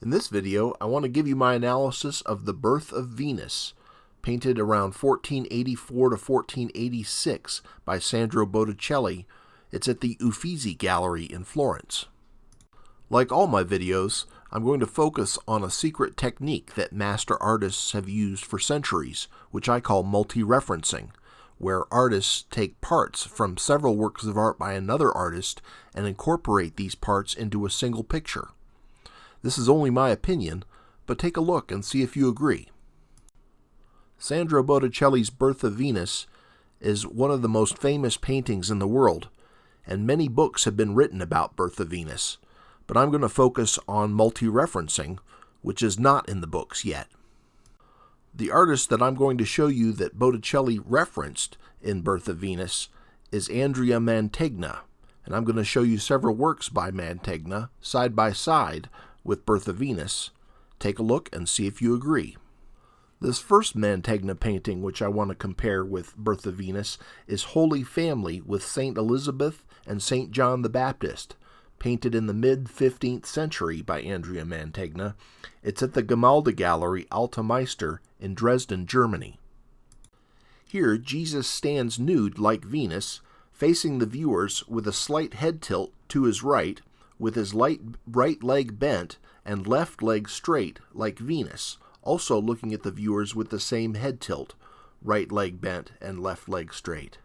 In this video, I want to give you my analysis of The Birth of Venus, painted around 1484 to 1486 by Sandro Botticelli. It's at the Uffizi Gallery in Florence. Like all my videos, I'm going to focus on a secret technique that master artists have used for centuries, which I call multi-referencing, where artists take parts from several works of art by another artist and incorporate these parts into a single picture. This is only my opinion, but take a look and see if you agree. Sandro Botticelli's Birth of Venus is one of the most famous paintings in the world, and many books have been written about Birth of Venus, but I'm going to focus on multi-referencing, which is not in the books yet. The artist that I'm going to show you that Botticelli referenced in Birth of Venus is Andrea Mantegna, and I'm going to show you several works by Mantegna side by side with Birth of Venus. Take a look and see if you agree. This first Mantegna painting, which I want to compare with Birth of Venus, is Holy Family with Saint Elizabeth and Saint John the Baptist, painted in the mid-15th century by Andrea Mantegna. It's at the Gemäldegalerie Gallery Alter Meister in Dresden, Germany. Here, Jesus stands nude like Venus, facing the viewers with a slight head tilt to his right, with his right leg bent and left leg straight like Venus, also looking at the viewers with the same head tilt, right leg bent and left leg straight.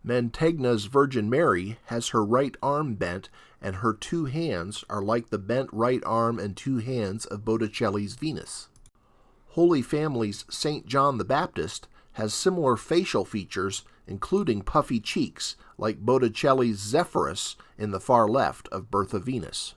Mantegna's Virgin Mary has her right arm bent, and her two hands are like the bent right arm and two hands of Botticelli's Venus. Holy Family's Saint John the Baptist has similar facial features, including puffy cheeks, like Botticelli's Zephyrus in the far left of Birth of Venus.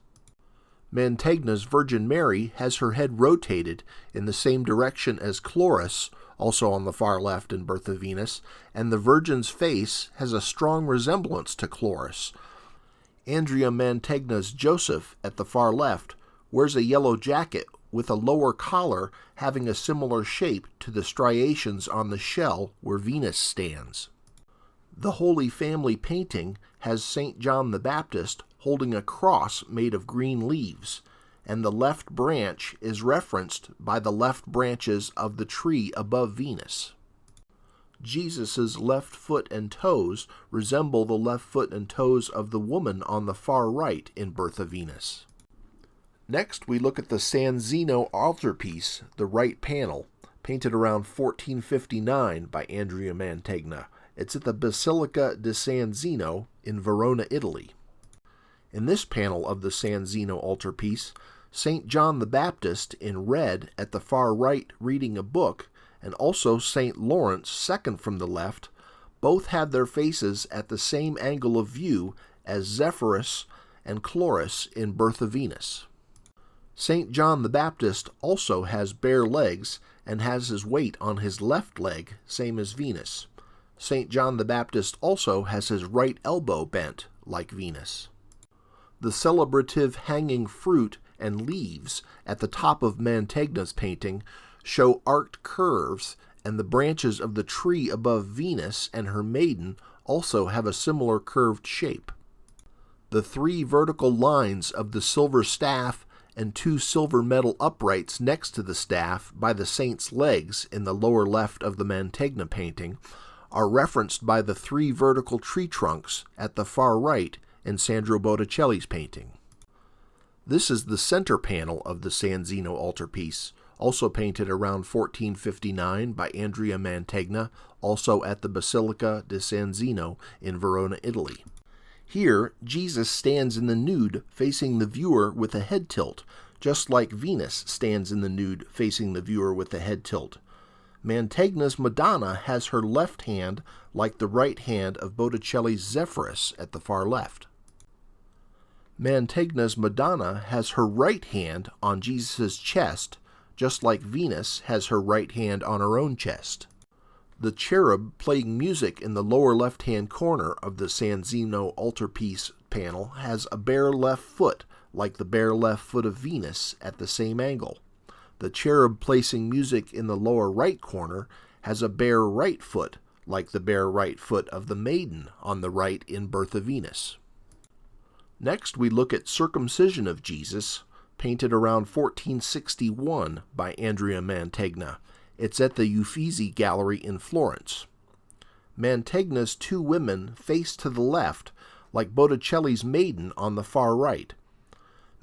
Mantegna's Virgin Mary has her head rotated in the same direction as Chloris, also on the far left in Birth of Venus, and the Virgin's face has a strong resemblance to Chloris. Andrea Mantegna's Joseph, at the far left, wears a yellow jacket with a lower collar having a similar shape to the striations on the shell where Venus stands. The Holy Family painting has Saint John the Baptist holding a cross made of green leaves, and the left branch is referenced by the left branches of the tree above Venus. Jesus' left foot and toes resemble the left foot and toes of the woman on the far right in Birth of Venus. Next, we look at the San Zeno altarpiece, the right panel, painted around 1459 by Andrea Mantegna. It's at the Basilica di San Zeno in Verona, Italy. In this panel of the San Zeno altarpiece, St. John the Baptist in red at the far right reading a book, and also St. Lawrence, second from the left, both have their faces at the same angle of view as Zephyrus and Chloris in Birth of Venus. St. John the Baptist also has bare legs and has his weight on his left leg, same as Venus. St. John the Baptist also has his right elbow bent, like Venus. The celebrative hanging fruit and leaves at the top of Mantegna's painting show arced curves, and the branches of the tree above Venus and her maiden also have a similar curved shape. The three vertical lines of the silver staff and two silver metal uprights next to the staff by the saint's legs in the lower left of the Mantegna painting are referenced by the three vertical tree trunks at the far right in Sandro Botticelli's painting. This is the center panel of the San Zeno altarpiece, also painted around 1459 by Andrea Mantegna, also at the Basilica di San Zeno in Verona, Italy. Here, Jesus stands in the nude facing the viewer with a head tilt, just like Venus stands in the nude facing the viewer with a head tilt. Mantegna's Madonna has her left hand like the right hand of Botticelli's Zephyrus at the far left. Mantegna's Madonna has her right hand on Jesus' chest, just like Venus has her right hand on her own chest. The cherub playing music in the lower left-hand corner of the San Zeno altarpiece panel has a bare left foot, like the bare left foot of Venus at the same angle. The cherub placing music in the lower right corner has a bare right foot, like the bare right foot of the maiden on the right in Birth of Venus. Next, we look at circumcision of Jesus, painted around 1461 by Andrea Mantegna. It's at the Uffizi Gallery in Florence. Mantegna's two women face to the left, like Botticelli's Maiden on the far right.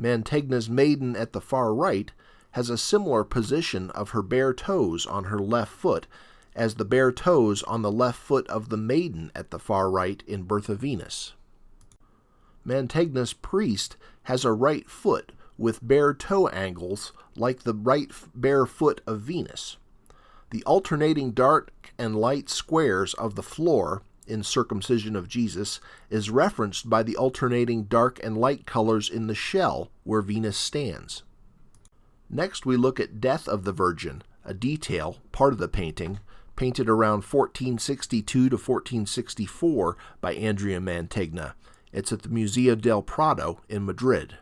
Mantegna's Maiden at the far right has a similar position of her bare toes on her left foot as the bare toes on the left foot of the Maiden at the far right in Birth of Venus. Mantegna's priest has a right foot with bare toe angles like the right bare foot of Venus. The alternating dark and light squares of the floor in Circumcision of Jesus is referenced by the alternating dark and light colors in the shell where Venus stands. Next we look at Death of the Virgin, a detail, part of the painting, painted around 1462 to 1464 by Andrea Mantegna. It's at the Museo del Prado in Madrid.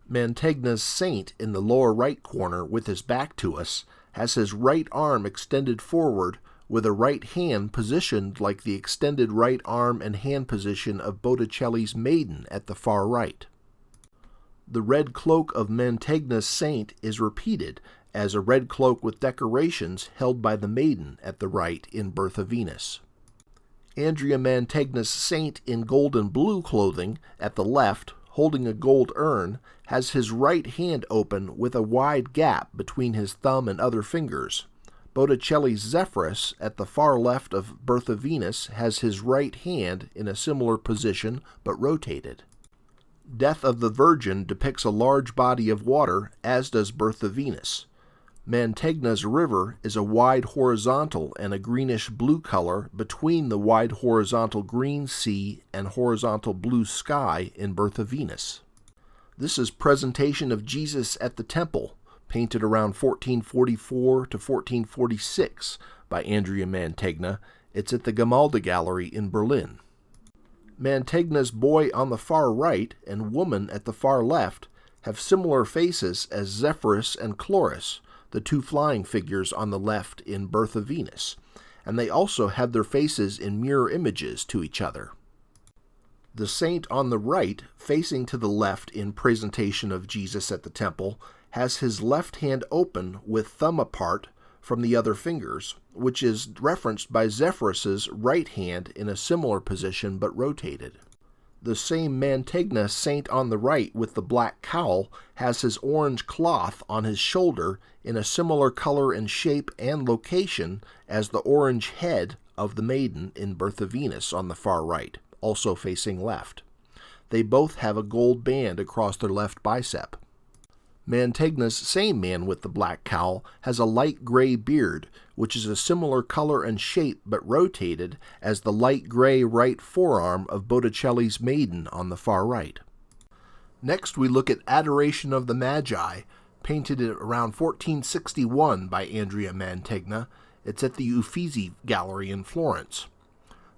Mantegna's saint in the lower right corner with his back to us has his right arm extended forward with a right hand positioned like the extended right arm and hand position of Botticelli's Maiden at the far right. The red cloak of Mantegna's saint is repeated as a red cloak with decorations held by the Maiden at the right in Birth of Venus. Andrea Mantegna's saint in gold and blue clothing at the left, holding a gold urn, has his right hand open with a wide gap between his thumb and other fingers. Botticelli's Zephyrus at the far left of Birth of Venus has his right hand in a similar position but rotated. Death of the Virgin depicts a large body of water, as does Birth of Venus. Mantegna's river is a wide horizontal and a greenish-blue color between the wide horizontal green sea and horizontal blue sky in Birth of Venus. This is Presentation of Jesus at the Temple, painted around 1444 to 1446 by Andrea Mantegna. It's at the Gamalda Gallery in Berlin. Mantegna's boy on the far right and woman at the far left have similar faces as Zephyrus and Chloris, the two flying figures on the left in Birth of Venus, and they also have their faces in mirror images to each other. The saint on the right, facing to the left in Presentation of Jesus at the Temple, has his left hand open with thumb apart from the other fingers, which is referenced by Zephyrus's right hand in a similar position but rotated. The same Mantegna saint on the right with the black cowl has his orange cloth on his shoulder in a similar color and shape and location as the orange head of the Maiden in Birth of Venus on the far right, also facing left. They both have a gold band across their left bicep. Mantegna's same man with the black cowl has a light gray beard, which is a similar color and shape but rotated as the light gray right forearm of Botticelli's Maiden on the far right. Next we look at Adoration of the Magi, painted around 1461 by Andrea Mantegna. It's at the Uffizi Gallery in Florence.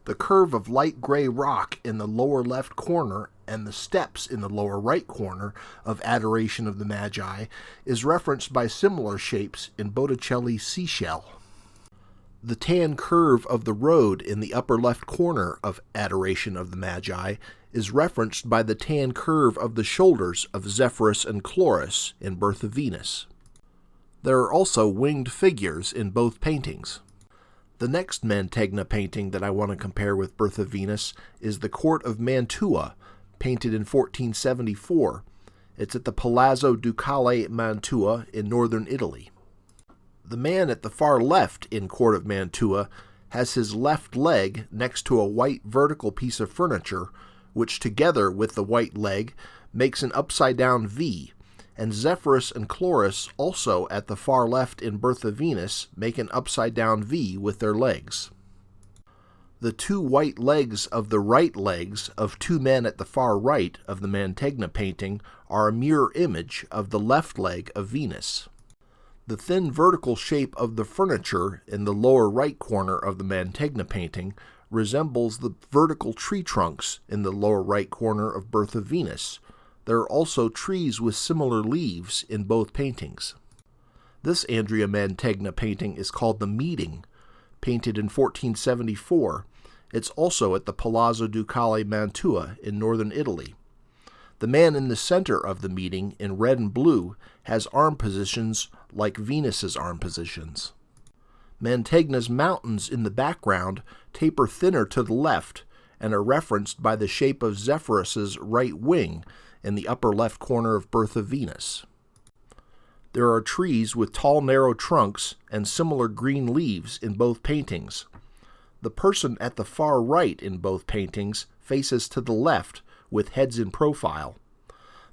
The curve of light gray rock in the lower left corner and the steps in the lower right corner of Adoration of the Magi is referenced by similar shapes in Botticelli's Seashell. The tan curve of the road in the upper left corner of Adoration of the Magi is referenced by the tan curve of the shoulders of Zephyrus and Chloris in Birth of Venus. There are also winged figures in both paintings. The next Mantegna painting that I want to compare with Birth of Venus is the Court of Mantua, painted in 1474. It's at the Palazzo Ducale Mantua in northern Italy. The man at the far left in Court of Mantua has his left leg next to a white vertical piece of furniture, which together with the white leg makes an upside-down V, and Zephyrus and Chloris also at the far left in Birth of Venus make an upside-down V with their legs. The two white legs of the right legs of two men at the far right of the Mantegna painting are a mirror image of the left leg of Venus. The thin vertical shape of the furniture in the lower right corner of the Mantegna painting resembles the vertical tree trunks in the lower right corner of Birth of Venus. There are also trees with similar leaves in both paintings. This Andrea Mantegna painting is called The Meeting, painted in 1474. It's also at the Palazzo Ducale Mantua in northern Italy. The man in the center of the meeting in red and blue has arm positions like Venus's arm positions. Mantegna's mountains in the background taper thinner to the left and are referenced by the shape of Zephyrus's right wing in the upper left corner of Birth of Venus. There are trees with tall narrow trunks and similar green leaves in both paintings. The person at the far right in both paintings faces to the left with heads in profile.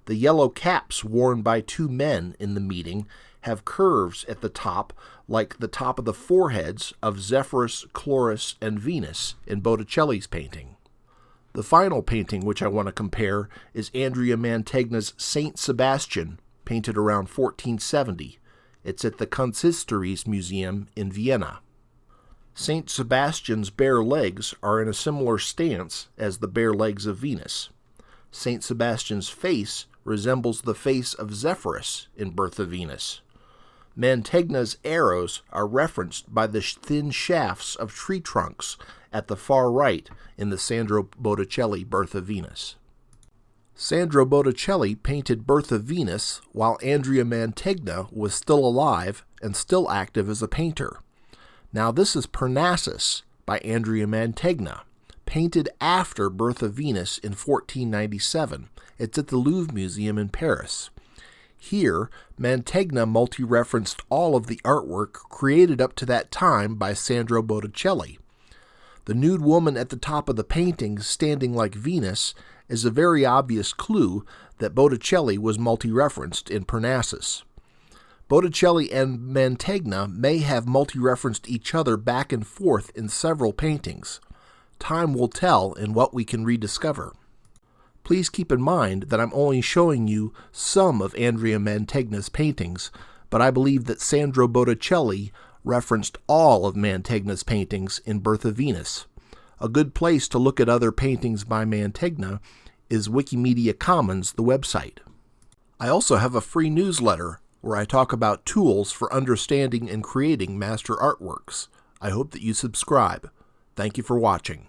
The yellow caps worn by two men in the meeting have curves at the top like the top of the foreheads of Zephyrus, Chloris, and Venus in Botticelli's painting. The final painting which I want to compare is Andrea Mantegna's Saint Sebastian, painted around 1470. It's at the Kunsthistories Museum in Vienna. Saint Sebastian's bare legs are in a similar stance as the bare legs of Venus. Saint Sebastian's face resembles the face of Zephyrus in Birth of Venus. Mantegna's arrows are referenced by the thin shafts of tree trunks at the far right in the Sandro Botticelli Birth of Venus. Sandro Botticelli painted Birth of Venus while Andrea Mantegna was still alive and still active as a painter. Now this is Parnassus by Andrea Mantegna, painted after Birth of Venus in 1497. It's at the Louvre Museum in Paris. Here, Mantegna multi-referenced all of the artwork created up to that time by Sandro Botticelli. The nude woman at the top of the painting standing like Venus is a very obvious clue that Botticelli was multi-referenced in Parnassus. Botticelli and Mantegna may have multi-referenced each other back and forth in several paintings. Time will tell in what we can rediscover. Please keep in mind that I'm only showing you some of Andrea Mantegna's paintings, but I believe that Sandro Botticelli referenced all of Mantegna's paintings in Birth of Venus. A good place to look at other paintings by Mantegna is Wikimedia Commons, the website. I also have a free newsletter where I talk about tools for understanding and creating master artworks. I hope that you subscribe. Thank you for watching.